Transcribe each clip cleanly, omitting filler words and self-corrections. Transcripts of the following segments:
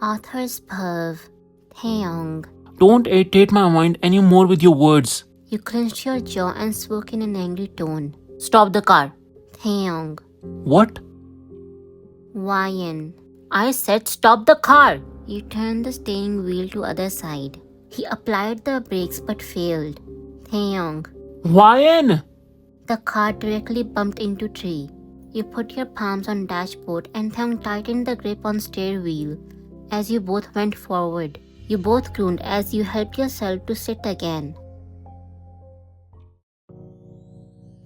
Author's perv. Taeyong. Don't irritate my mind anymore with your words. You clenched your jaw and spoke in an angry tone. Stop the car. Taeyong. What? YN. I said stop the car. You turned the steering wheel to other side. He applied the brakes but failed. Taeyong. YN? The car directly bumped into tree. You put your palms on dashboard and Taeyong tightened the grip on steer wheel. As you both went forward, you both crooned as you helped yourself to sit again.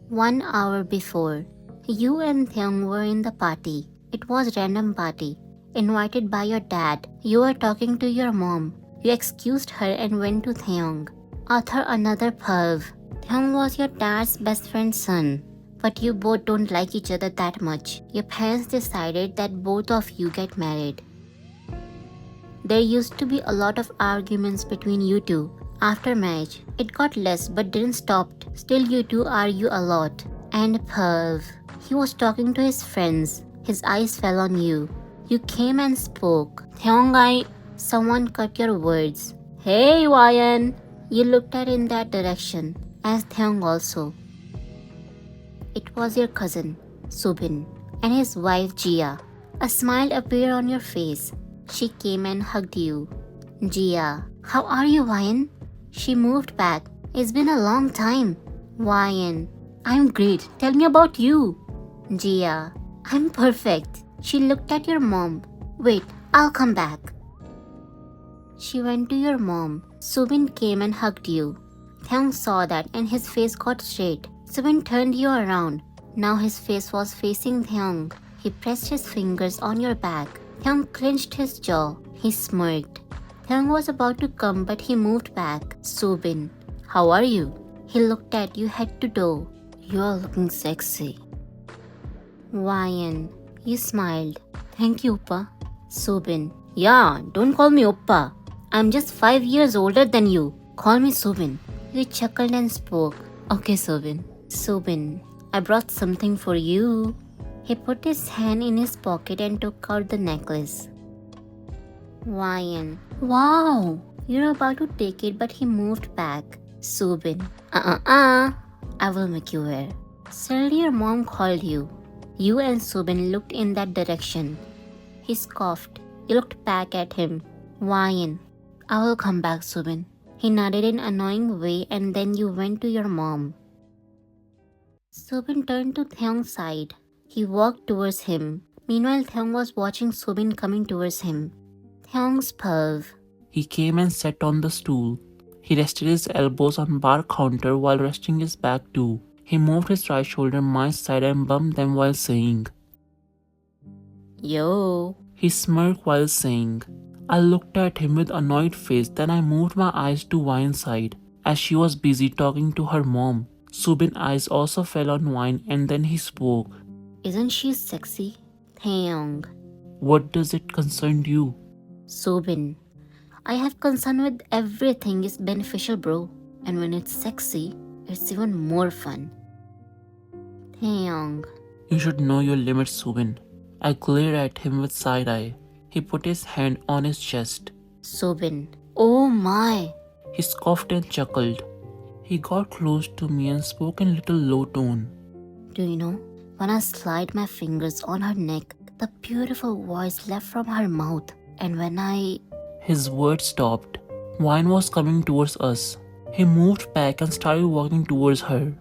1 hour before, you and Taeyong were in the party. It was random party, invited by your dad. You were talking to your mom. You excused her and went to Taeyong. Author another perv. Taeyong was your dad's best friend's son. But you both don't like each other that much. Your parents decided that both of you get married. There used to be a lot of arguments between you two. After marriage, it got less but didn't stop. Still you two argue a lot. And perv. He was talking to his friends. His eyes fell on you. You came and spoke. Taeyong, someone cut your words. Hey, YN. You looked at in that direction, as Taeyong also. It was your cousin, Subin, and his wife Jia. A smile appeared on your face. She came and hugged you. Jia, how are you, YN? She moved back. It's been a long time. YN, I'm great. Tell me about you. Jia, I'm perfect. She looked at your mom. Wait, I'll come back. She went to your mom. Subin came and hugged you. Taeyong saw that and his face got straight. Subin turned you around. Now his face was facing Taeyong. He pressed his fingers on your back. Taeyong clenched his jaw. He smirked. Taeyong was about to come but he moved back. Subin, how are you? He looked at you head to toe. You are looking sexy. YN, you smiled. Thank you, Oppa. Subin, yeah, don't call me Oppa. I'm just 5 years older than you. Call me Subin. You chuckled and spoke. Okay, Subin. Subin, I brought something for you. He put his hand in his pocket and took out the necklace. YN, wow. You're about to take it but he moved back. Subin, I will make you wear. Suddenly your mom called you. You and Subin looked in that direction. He scoffed. You looked back at him. YN, I will come back, Subin. He nodded in an annoying way and then you went to your mom. Subin turned to Taeyong's side. He walked towards him. Meanwhile, Taeyong was watching Subin coming towards him. Taeyong's perv. He came and sat on the stool. He rested his elbows on bar counter while resting his back too. He moved his right shoulder my side and bumped them while saying, Yo. He smirked while saying. I looked at him with annoyed face, then I moved my eyes to Wine's side as she was busy talking to her mom. Subin's eyes also fell on Wine and then he spoke. Isn't she sexy? Taeyong. What does it concern you? Subin, I have concern with everything is beneficial, bro. And when it's sexy, it's even more fun. Taeyong. You should know your limits, Subin. I glared at him with side eye. He put his hand on his chest. Subin. Oh my. He scoffed and chuckled. He got close to me and spoke in a little low tone. Do you know, when I slide my fingers on her neck, the beautiful voice left from her mouth. And when I... His words stopped. Wine was coming towards us. He moved back and started walking towards her.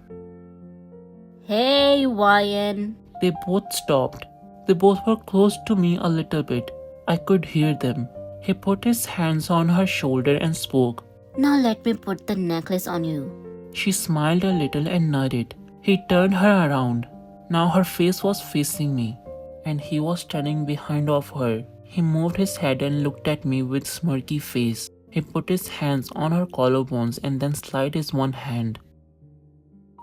Hey, YN. They both stopped. They both were close to me a little bit. I could hear them. He put his hands on her shoulder and spoke. Now let me put the necklace on you. She smiled a little and nodded. He turned her around. Now her face was facing me, and he was standing behind of her. He moved his head and looked at me with smirky face. He put his hands on her collarbones and then slid his one hand.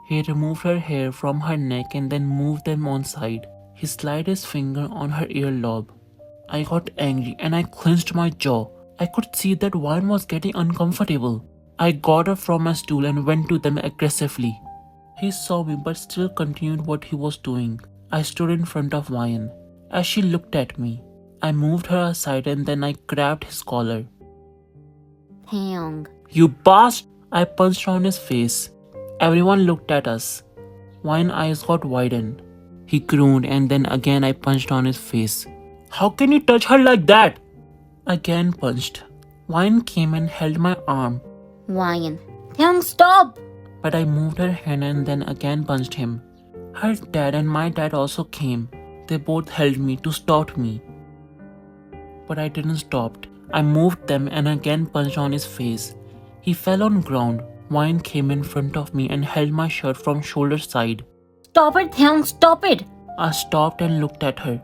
He removed her hair from her neck and then moved them on side. He slid his finger on her earlobe. I got angry and I clenched my jaw. I could see that Wine was getting uncomfortable. I got up from my stool and went to them aggressively. He saw me but still continued what he was doing. I stood in front of Wine. As she looked at me, I moved her aside and then I grabbed his collar. Taeyong. You bastard! I punched on his face. Everyone looked at us. Wine's eyes got widened. He groaned and then again I punched on his face. How can you touch her like that? Again punched. Wine came and held my arm. Wine. Taeyong, stop! But I moved her hand and then again punched him. Her dad and my dad also came. They both held me to stop me. But I didn't stop. I moved them and again punched on his face. He fell on ground. Wine came in front of me and held my shirt from shoulder side. Stop it, Taeyong, stop it! I stopped and looked at her.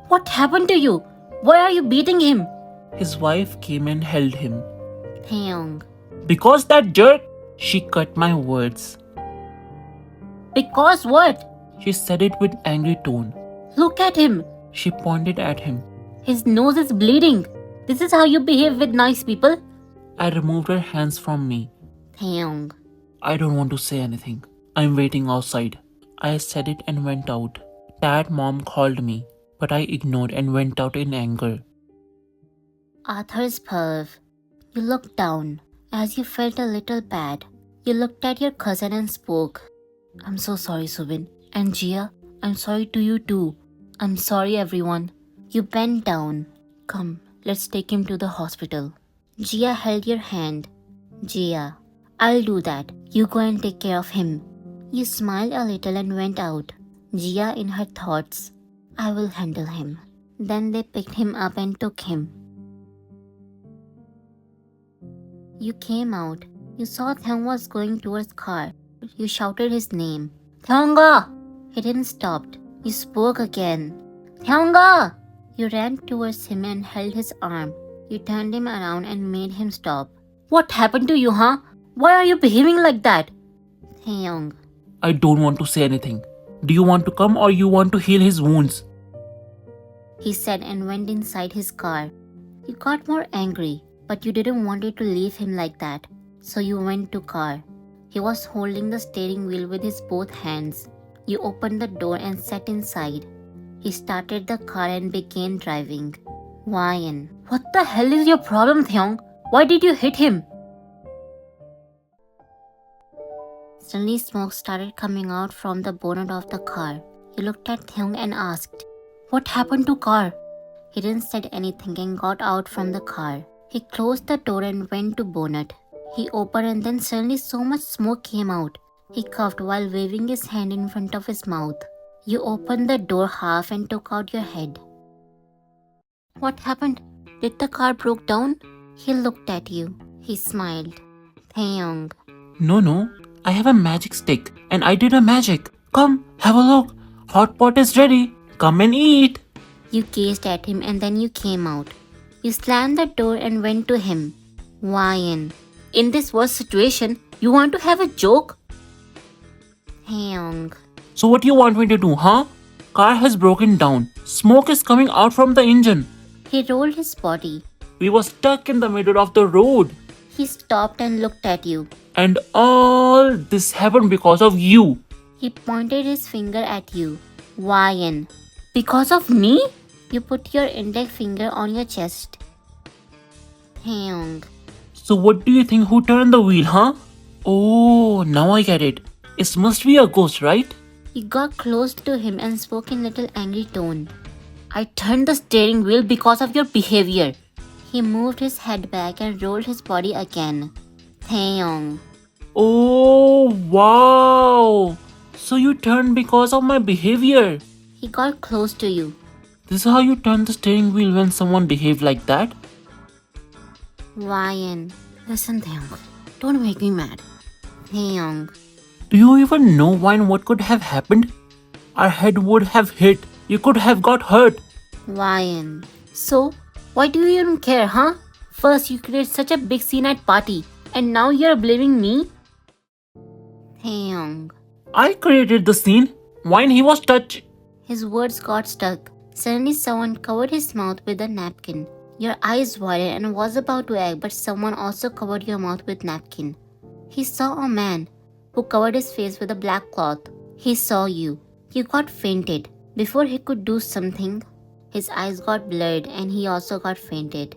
What happened to you? Why are you beating him? His wife came and held him. Taeyong. Because that jerk! She cut my words. Because what? She said it with angry tone. Look at him. She pointed at him. His nose is bleeding. This is how you behave with nice people? I removed her hands from me. Taeyong. I don't want to say anything. I'm waiting outside. I said it and went out. Dad, Mom called me, but I ignored and went out in anger. Arthur's perv. You looked down. As you felt a little bad, you looked at your cousin and spoke. I'm so sorry, Subin. And Jia, I'm sorry to you too. I'm sorry, everyone. You bent down. Come, let's take him to the hospital. Jia held your hand. Jia, I'll do that. You go and take care of him. You smiled a little and went out. Jia in her thoughts. I will handle him. Then they picked him up and took him. You came out. You saw Taeyong was going towards car. You shouted his name. Taeyong! He didn't stop. You spoke again. Taeyong! You ran towards him and held his arm. You turned him around and made him stop. What happened to you, huh? Why are you behaving like that? Taeyong. I don't want to say anything. Do you want to come or you want to heal his wounds? He said and went inside his car. You got more angry, but you didn't want it to leave him like that. So you went to car. He was holding the steering wheel with his both hands. You opened the door and sat inside. He started the car and began driving. Wyan. What the hell is your problem, Taeyong? Why did you hit him? Suddenly smoke started coming out from the bonnet of the car. You looked at Taeyong and asked, what happened to car? He didn't say anything and got out from the car. He closed the door and went to bonnet. He opened and then suddenly so much smoke came out. He coughed while waving his hand in front of his mouth. You opened the door half and took out your head. What happened? Did the car broke down? He looked at you. He smiled. Taeyong. No. I have a magic stick and I did a magic. Come, have a look. Hot pot is ready. Come and eat. You gazed at him and then you came out. You slammed the door and went to him. Wyan. In this worst situation, you want to have a joke? Taeyong. So what do you want me to do, huh? Car has broken down. Smoke is coming out from the engine. He rolled his body. We were stuck in the middle of the road. He stopped and looked at you. And all this happened because of you. He pointed his finger at you. Wyan. Because of me? You put your index finger on your chest. Taeyong. So what do you think who turned the wheel, huh? Oh, now I get it. It must be a ghost, right? You got close to him and spoke in little angry tone. I turned the steering wheel because of your behavior. He moved his head back and rolled his body again. Taeyong. Oh, wow. So you turned because of my behavior. He got close to you. This is how you turn the steering wheel when someone behaves like that? Wyan. Listen, Taeyong. Don't make me mad. Taeyong. Do you even know what could have happened? Our head would have hit. You could have got hurt. Wyan. So, why do you even care, huh? First you create such a big scene at party, and now you're blaming me? Taeyong. I created the scene. When he was touched. His words got stuck. Suddenly someone covered his mouth with a napkin. Your eyes widened and was about to act, but someone also covered your mouth with napkin. He saw a man who covered his face with a black cloth. He saw you. You got fainted. Before he could do something, His eyes got blurred and he also got fainted.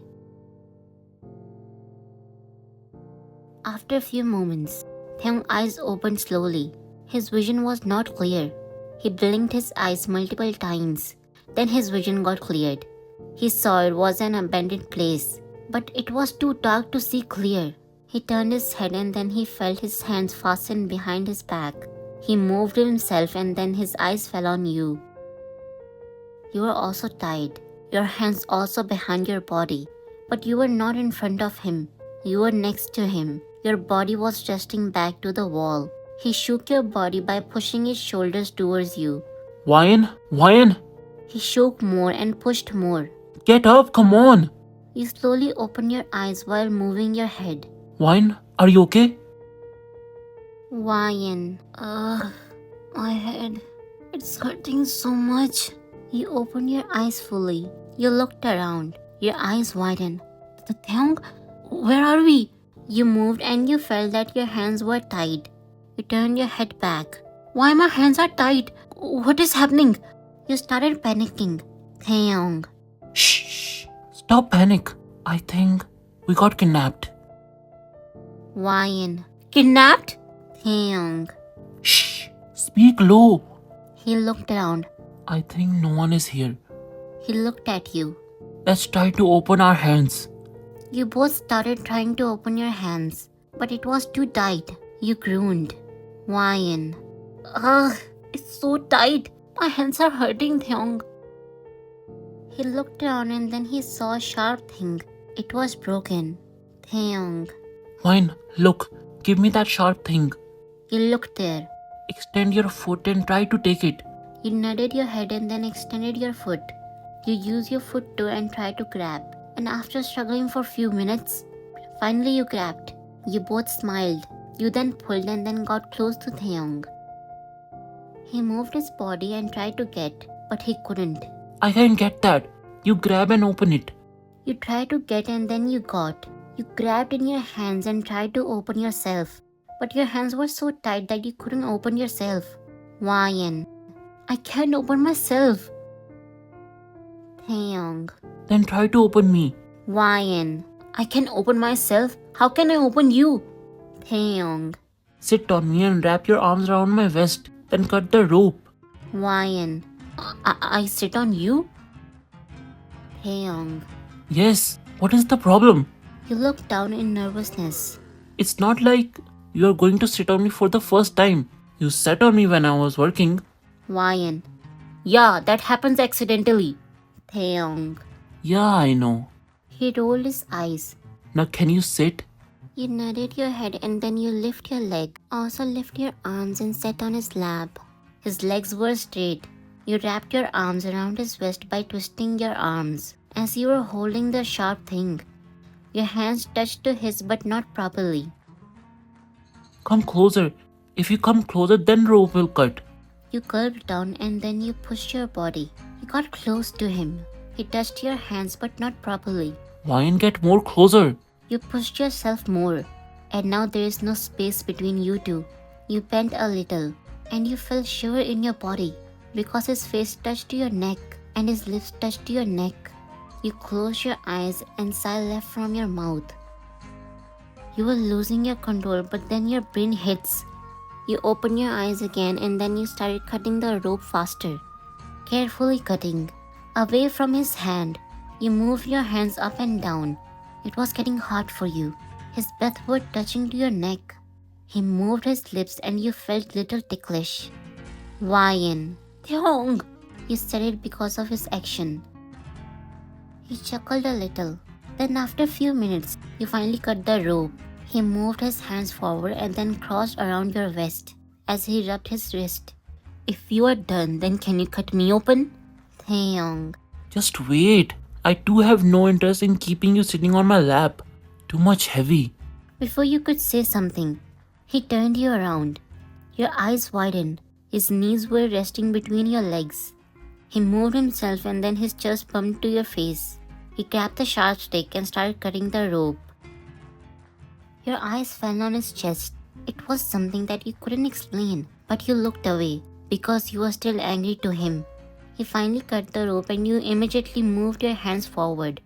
After a few moments, Taehyung's eyes opened slowly. His vision was not clear. He blinked his eyes multiple times. Then his vision got cleared. He saw it was an abandoned place, but it was too dark to see clear. He turned his head and then he felt his hands fastened behind his back. He moved himself and then his eyes fell on you. You were also tied, your hands also behind your body, but you were not in front of him. You were next to him. Your body was resting back to the wall. He shook your body by pushing his shoulders towards you. Wyan! He shook more and pushed more. Get up, come on! You slowly opened your eyes while moving your head. Wyan, are you okay? Wyan, my head, it's hurting so much. You opened your eyes fully. You looked around. Your eyes widened. Taehyung, where are we? You moved and you felt that your hands were tied. You turned your head back. Why my hands are tied? What is happening? You started panicking. Taehyung. Shh! Stop panic. I think we got kidnapped. Wyan. Kidnapped? Taehyung. Shh! Speak low. He looked around. I think no one is here. He looked at you. Let's try to open our hands. You both started trying to open your hands, but it was too tight. You groaned. Wyan. Ugh, it's so tight. My hands are hurting, Taehyung. He looked around and then he saw a sharp thing. It was broken. Taehyung. Wyan, look. Give me that sharp thing. You looked there. Extend your foot and try to take it. You nodded your head and then extended your foot. You used your foot too and tried to grab. And after struggling for a few minutes, finally you grabbed. You both smiled. You then pulled and then got close to Taehyung. He moved his body and tried to get, but he couldn't. I can't get that. You grab and open it. You tried to get and then you got. You grabbed in your hands and tried to open yourself. But your hands were so tight that you couldn't open yourself. Wyan. I can't open myself. Taehyung. Then try to open me. Wyan. I can open myself. How can I open you? Taehyung. Sit on me and wrap your arms around my vest. Then cut the rope. Wyan. I sit on you? Taehyung. Yes. What is the problem? You looked down in nervousness. It's not like you are going to sit on me for the first time. You sat on me when I was working. Wyan. Yeah, that happens accidentally. Taehyung. Yeah, I know. He rolled his eyes. Now can you sit? You nodded your head and then you lift your leg. Also lift your arms and sat on his lap. His legs were straight. You wrapped your arms around his waist by twisting your arms as you were holding the sharp thing. Your hands touched to his but not properly. Come closer. If you come closer, then rope will cut. You curved down and then you pushed your body. You got close to him. He touched your hands but not properly. Wyan, get more closer. You pushed yourself more, and now there is no space between you two. You bent a little, and you felt shiver in your body because his face touched your neck and his lips touched your neck. You closed your eyes and sigh left from your mouth. You were losing your control, but then your brain hits. You open your eyes again and then you started cutting the rope faster. Carefully cutting. Away from his hand, you moved your hands up and down. It was getting hot for you. His breath was touching to your neck. He moved his lips and you felt little ticklish. Wyan. Taehyung. You said it because of his action. He chuckled a little. Then after a few minutes, you finally cut the rope. He moved his hands forward and then crossed around your vest as he rubbed his wrist. If you are done, then can you cut me open? Taehyung. Just wait. I too have no interest in keeping you sitting on my lap. Too much heavy. Before you could say something, he turned you around. Your eyes widened. His knees were resting between your legs. He moved himself and then his chest bumped to your face. He grabbed the sharp stick and started cutting the rope. Your eyes fell on his chest. It was something that you couldn't explain, but you looked away because you were still angry to him. He finally cut the rope and you immediately moved your hands forward.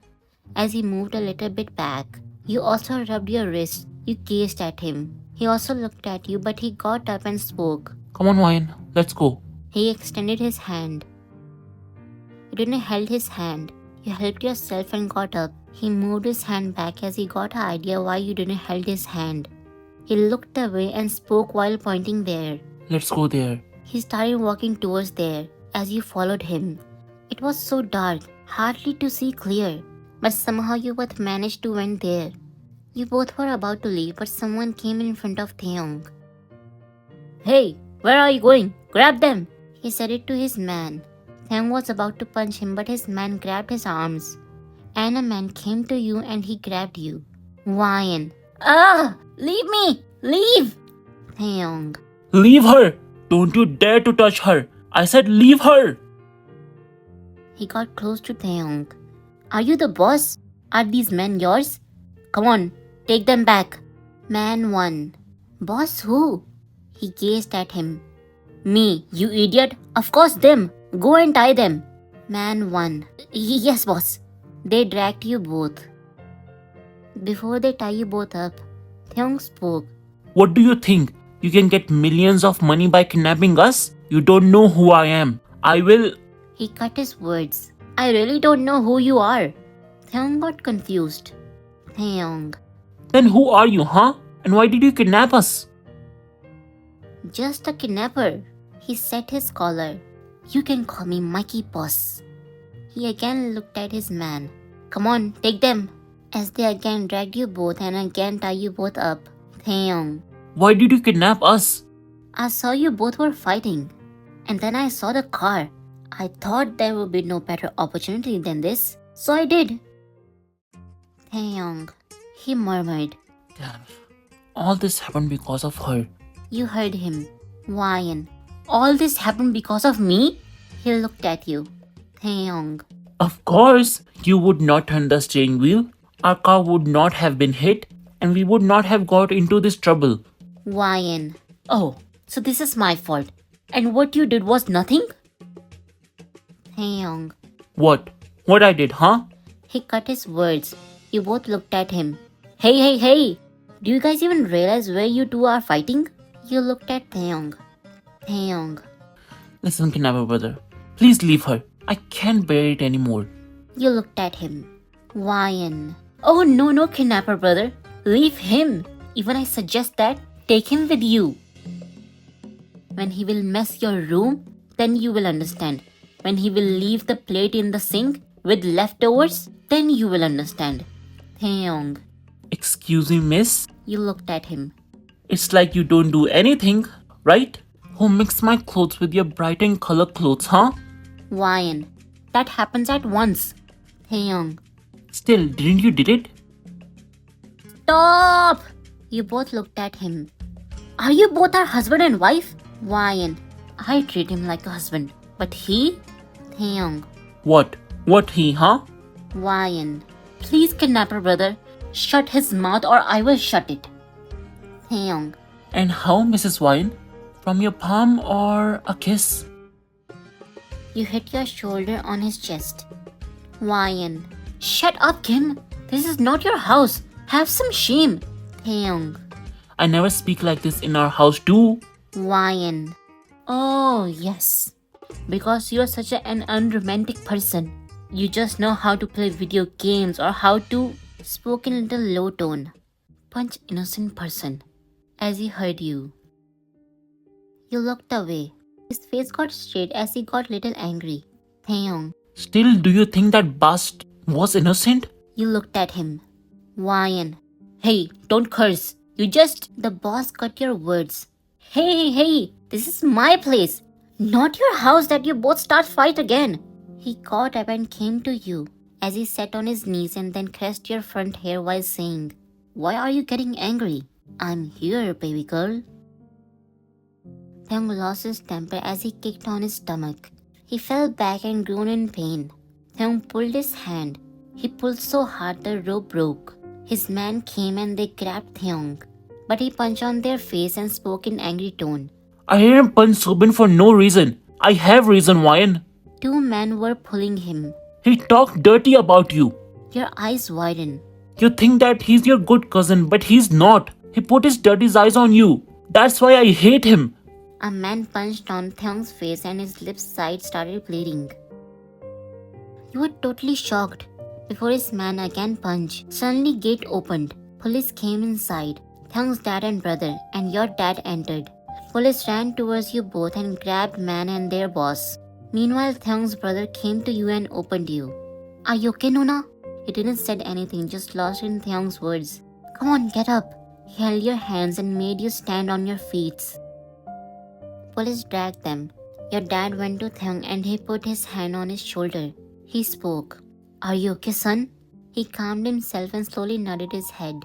As he moved a little bit back, you also rubbed your wrist. You gazed at him. He also looked at you, but he got up and spoke. Come on, Wyan, let's go. He extended his hand. You didn't hold his hand. You helped yourself and got up. He moved his hand back as he got an idea why you didn't hold his hand. He looked away and spoke while pointing there. Let's go there. He started walking towards there as you followed him. It was so dark, hardly to see clear, but somehow you both managed to went there. You both were about to leave, but someone came in front of Taeyong. Hey, where are you going? Grab them! He said it to his man. Taeyong was about to punch him, but his man grabbed his arms. And a man came to you and he grabbed you. Wyan. Ah! Leave me! Leave! Taeyong. Leave her! Don't you dare to touch her! I said leave her! He got close to Taeyong. Are you the boss? Are these men yours? Come on, take them back. Man 1. Boss who? He gazed at him. Me, you idiot. Of course them. Go and tie them. Man 1. Yes, boss. They dragged you both. Before they tie you both up, Taeyong spoke. What do you think? You can get millions of money by kidnapping us? You don't know who I am. I will... He cut his words. I really don't know who you are. Taeyong got confused. Taeyong. Then who are you, huh? And why did you kidnap us? Just a kidnapper. He set his collar. You can call me Mikey Boss. He again looked at his man. Come on, take them. As they again dragged you both and again tie you both up. Taeyong. Why did you kidnap us? I saw you both were fighting. And then I saw the car. I thought there would be no better opportunity than this. So I did. Taeyong. He murmured. Damn. All this happened because of her. You heard him. Wyan. All this happened because of me? He looked at you. Taeyong. Of course, you would not turn the steering wheel. Our car would not have been hit and we would not have got into this trouble. Wyan. Oh, so this is my fault. And what you did was nothing? Taeyong. What? What I did, huh? He cut his words. You both looked at him. Hey! Do you guys even realize where you two are fighting? You looked at Taeyong. Taeyong. Listen, kidnapper brother. Please leave her. I can't bear it anymore. You looked at him. Wyan. Oh no, kidnapper brother. Leave him. Even I suggest that, take him with you. When he will mess your room, then you will understand. When he will leave the plate in the sink with leftovers, then you will understand. Taeyong. Excuse me, miss? You looked at him. It's like you don't do anything, right? Who mixed my clothes with your bright and color clothes, huh? Wyan. That happens at once. Taeyong. Still, didn't you did it? Stop! You both looked at him. Are you both our husband and wife? Wyan. I treat him like a husband. But he? Taeyong. What? What he, huh? Wyan. Please, kidnapper brother, shut his mouth or I will shut it. Taeyong. And how, Mrs. Wyan? From your palm or a kiss? You hit your shoulder on his chest. Wyan. Shut up, Kim. This is not your house. Have some shame. Taeyong. I never speak like this in our house too. Wyan. Oh, yes. Because you're such an unromantic person. You just know how to play video games or how to spoke in a little low tone. Punch innocent person. As he heard you. You looked away. His face got straight as he got little angry. Taeyong. Still, do you think that bust was innocent? You looked at him. Wyan. Hey, don't curse. You just... The boss cut your words. Hey, this is my place. Not your house that you both start fight again. He caught up and came to you as he sat on his knees and then caressed your front hair while saying, Why are you getting angry? I'm here, baby girl. Taeyong lost his temper as he kicked on his stomach. He fell back and groaned in pain. Taeyong pulled his hand. He pulled so hard the rope broke. His man came and they grabbed Taeyong. But he punched on their face and spoke in angry tone. I didn't punch Subin for no reason. I have reason, Wyan. Two men were pulling him. He talked dirty about you. Your eyes widen. You think that he's your good cousin, but he's not. He put his dirty eyes on you. That's why I hate him. A man punched on Thyung's face and his left side started bleeding. You were totally shocked. Before his man again punched, suddenly gate opened. Police came inside. Thyung's dad and brother and your dad entered. Police ran towards you both and grabbed man and their boss. Meanwhile, Thyung's brother came to you and opened you. Are you okay, Nuna? He didn't said anything, just lost in Thyung's words. Come on, get up. He held your hands and made you stand on your feet. Police dragged them. Your dad went to Thyung and he put his hand on his shoulder. He spoke. Are you okay, son? He calmed himself and slowly nodded his head.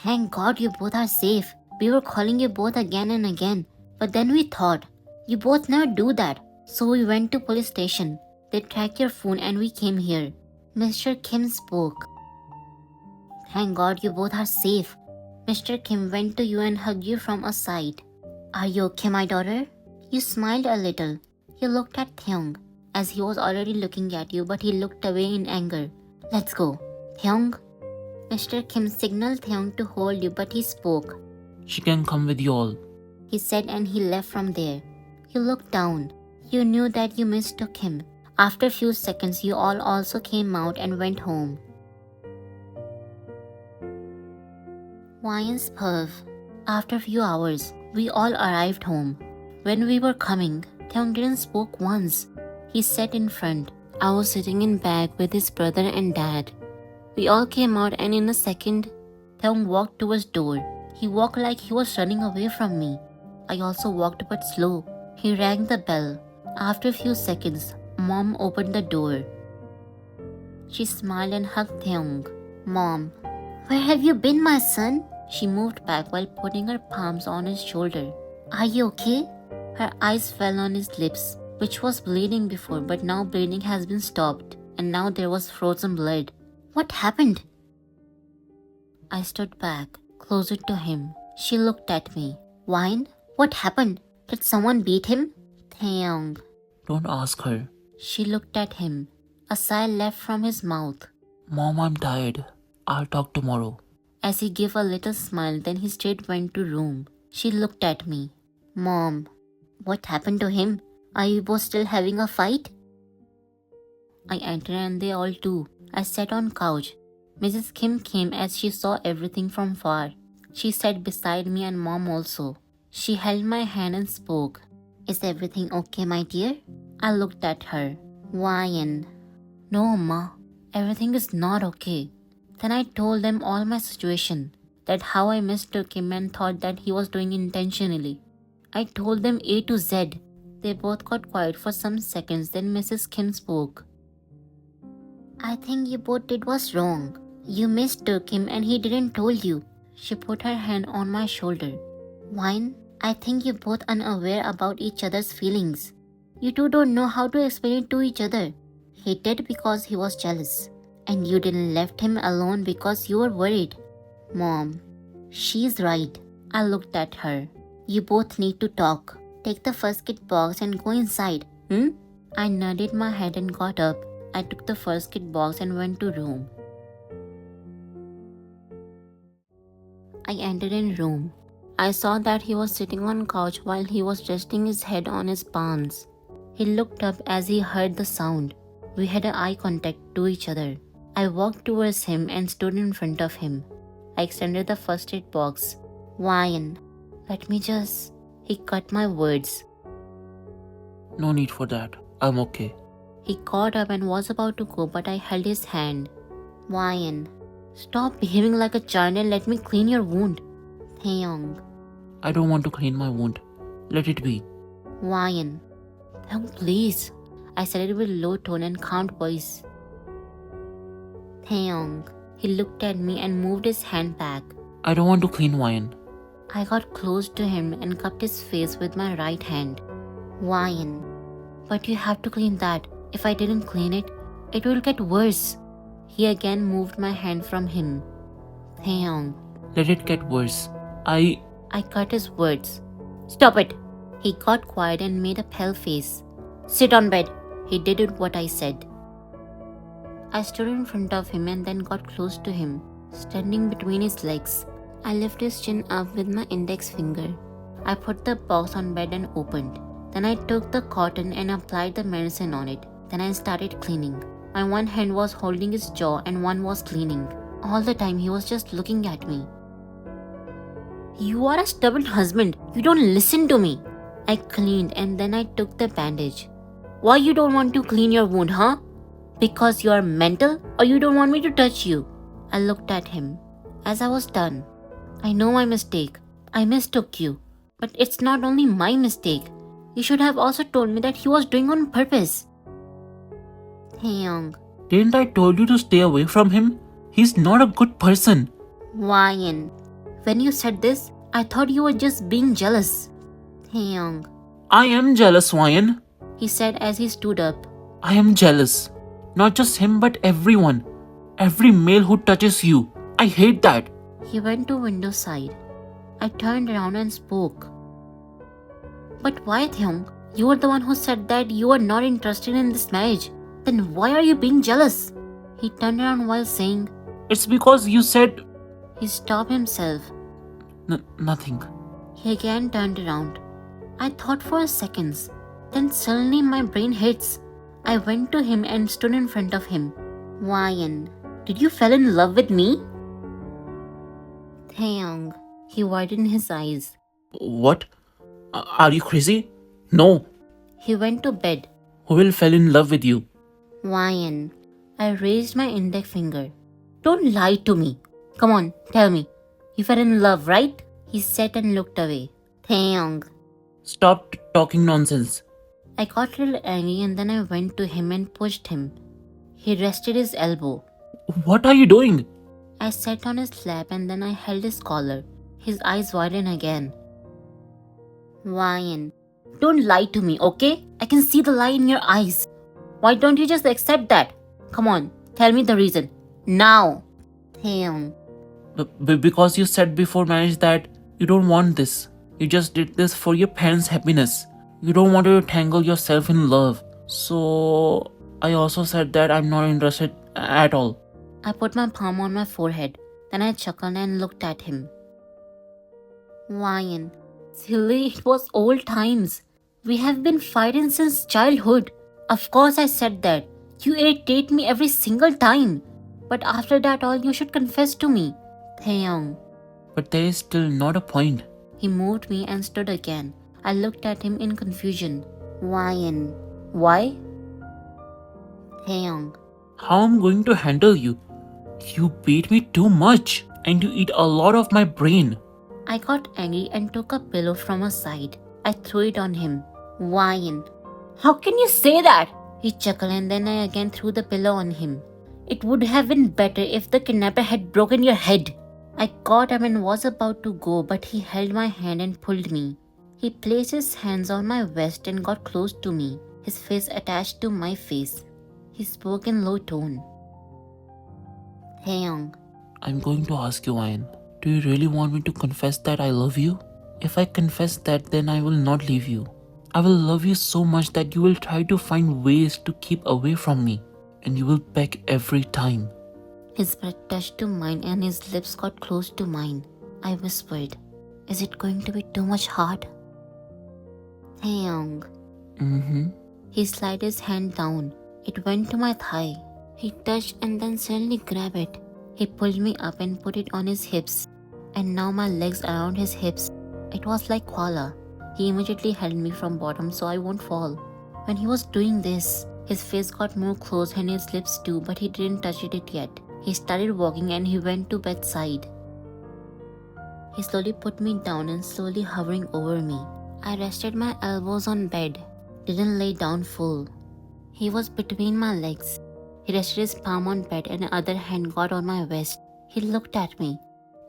Thank God you both are safe. We were calling you both again and again. But then we thought, you both never do that. So we went to police station. They tracked your phone and we came here. Mr. Kim spoke. Thank God you both are safe. Mr. Kim went to you and hugged you from a side. Are you okay, my daughter? You smiled a little. You looked at Thyung, as he was already looking at you, but he looked away in anger. Let's go. Thyung? Mr. Kim signaled Thyung to hold you, but he spoke. She can come with you all. He said and he left from there. You looked down. You knew that you mistook him. After a few seconds, you all also came out and went home. Wyan's Perv. After a few hours, we all arrived home. When we were coming, Thyung didn't spoke once. He sat in front. I was sitting in back with his brother and dad. We all came out and in a second, Thyung walked towards door. He walked like he was running away from me. I also walked but slow. He rang the bell. After a few seconds, Mom opened the door. She smiled and hugged Thyung. Mom, where have you been, my son? She moved back while putting her palms on his shoulder. Are you okay? Her eyes fell on his lips, which was bleeding before, but now bleeding has been stopped, and now there was frozen blood. What happened? I stood back, closer to him. She looked at me. Wine? What happened? Did someone beat him? Thyung. Don't ask her. She looked at him. A sigh left from his mouth. Mom, I'm tired. I'll talk tomorrow. As he gave a little smile, then he straight went to room. She looked at me. Mom, what happened to him? Are you both still having a fight? I entered and they all too. I sat on couch. Mrs. Kim came as she saw everything from far. She sat beside me and Mom also. She held my hand and spoke. Is everything okay, my dear? I looked at her. Wyan. No, Ma. Everything is not okay. Then I told them all my situation. That how I mistook him and thought that he was doing intentionally. I told them A to Z. They both got quiet for some seconds, then Mrs. Kim spoke. I think you both did was wrong. You mistook him and he didn't told you. She put her hand on my shoulder. Wine, I think you both unaware about each other's feelings. You two don't know how to explain it to each other. He did because he was jealous. And you didn't left him alone because you were worried. Mom, she's right. I looked at her. You both need to talk. Take the first kit box and go inside. I nodded my head and got up. I took the first kit box and went to room. I entered in room. I saw that he was sitting on couch while he was resting his head on his palms. He looked up as he heard the sound. We had an eye contact to each other. I walked towards him and stood in front of him. I extended the first aid box. Wyan, let me just... He cut my words. No need for that. I'm okay. He got up and was about to go, but I held his hand. Wyan, stop behaving like a child and let me clean your wound. Thyung. I don't want to clean my wound. Let it be. Wyan. Thyung, please. I said it with low tone and calm voice. Thyung. He looked at me and moved his hand back. I don't want to clean wine. I got close to him and cupped his face with my right hand. Wyan. But you have to clean that. If I didn't clean it, it will get worse. He again moved my hand from him. Thyung. Let it get worse. I cut his words. Stop it. He got quiet and made a pale face. Sit on bed. He did it what I said. I stood in front of him and then got close to him, standing between his legs. I lifted his chin up with my index finger. I put the box on bed and opened. Then I took the cotton and applied the medicine on it. Then I started cleaning. My one hand was holding his jaw and one was cleaning. All the time he was just looking at me. You are a stubborn husband. You don't listen to me. I cleaned and then I took the bandage. Why you don't want to clean your wound, huh? Because you are mental or you don't want me to touch you? I looked at him. As I was done, I know my mistake. I mistook you. But it's not only my mistake. You should have also told me that he was doing on purpose. Taeyong. Didn't I told you to stay away from him? He's not a good person. Ryan. When you said this, I thought you were just being jealous. Taeyong. I am jealous, Ryan. He said as he stood up. I am jealous. Not just him but everyone. Every male who touches you. I hate that. He went to window side. I turned around and spoke. But why, Taeyong? You were the one who said that you are not interested in this marriage. Then why are you being jealous? He turned around while saying, It's because you said... He stopped himself. Nothing. He again turned around. I thought for a second. Then suddenly my brain hits. I went to him and stood in front of him. Ryan, did you fall in love with me? Taeyong. He widened his eyes. What? Are you crazy? No. He went to bed. Who will fall in love with you? Ryan. I raised my index finger. Don't lie to me. Come on, tell me. You fell in love, right? He sat and looked away. Taeyong. Stop talking nonsense. I got a little angry and then I went to him and pushed him. He rested his elbow. What are you doing? I sat on his lap and then I held his collar. His eyes widened again. Ryan, don't lie to me, okay? I can see the lie in your eyes. Why don't you just accept that? Come on, tell me the reason. Now. Taeyong. Because you said before marriage that you don't want this. You just did this for your parents' happiness. You don't want to tangle yourself in love. So I also said that I'm not interested at all. I put my palm on my forehead. Then I chuckled and looked at him. Ryan, silly, it was old times. We have been fighting since childhood. Of course I said that. You irritate me every single time. But after that all you should confess to me. Taeyong. But there is still not a point. He moved me and stood again. I looked at him in confusion. Ryan. Why? Taeyong. How am I going to handle you? You beat me too much and you eat a lot of my brain. I got angry and took a pillow from a side. I threw it on him. Ryan. How can you say that? He chuckled and then I again threw the pillow on him. It would have been better if the kidnapper had broken your head. I caught him and was about to go, but he held my hand and pulled me. He placed his hands on my vest and got close to me, his face attached to my face. He spoke in low tone. Taeyong. I'm going to ask you, Ryan. Do you really want me to confess that I love you? If I confess that, then I will not leave you. I will love you so much that you will try to find ways to keep away from me. And you will beg every time. His breath touched to mine and his lips got close to mine. I whispered, Is it going to be too much hard? Taeyong. He slid his hand down. It went to my thigh. He touched and then suddenly grabbed it. He pulled me up and put it on his hips. And now my legs around his hips. It was like koala. He immediately held me from bottom so I won't fall. When he was doing this, his face got more close and his lips too, but he didn't touch it yet. He started walking and he went to bedside. He slowly put me down and slowly hovering over me. I rested my elbows on bed, didn't lay down full. He was between my legs. He rested his palm on bed and the other hand got on my vest. He looked at me.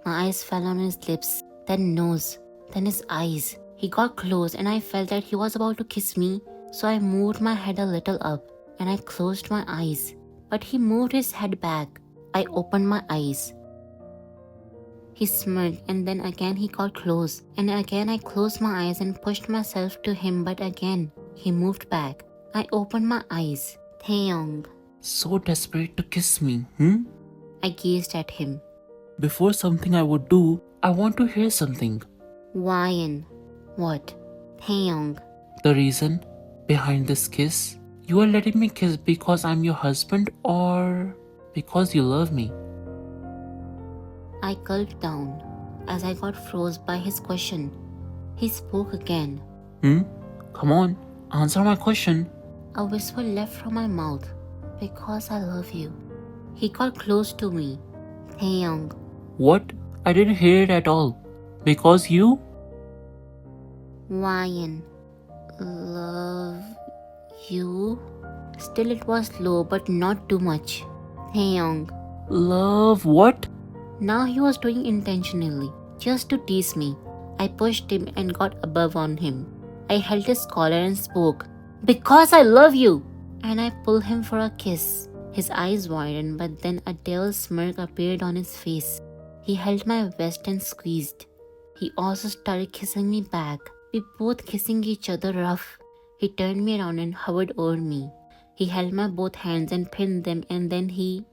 My eyes fell on his lips, then nose, then his eyes. He got close and I felt that he was about to kiss me, so I moved my head a little up and I closed my eyes. But he moved his head back. I opened my eyes. He smirked and then again he got close and again I closed my eyes and pushed myself to him, but again he moved back. I opened my eyes. Taeyong. So desperate to kiss me, I gazed at him. Before something I would do, I want to hear something. Wyan. What? Taeyong. The reason behind this kiss? You are letting me kiss because I'm your husband or because you love me? I gulped down as I got froze by his question. He spoke again. Come on, answer my question. A whisper left from my mouth. Because I love you. He got close to me. Taeyong. What? I didn't hear it at all. Because you? Wyan. Love you? Still it was low but not too much. Taeyong. Love what? Now he was doing intentionally, just to tease me. I pushed him and got above on him. I held his collar and spoke. Because I love you! And I pulled him for a kiss. His eyes widened, but then a devil's smirk appeared on his face. He held my vest and squeezed. He also started kissing me back. We both kissing each other rough. He turned me around and hovered over me. He held my both hands and pinned them, and then he...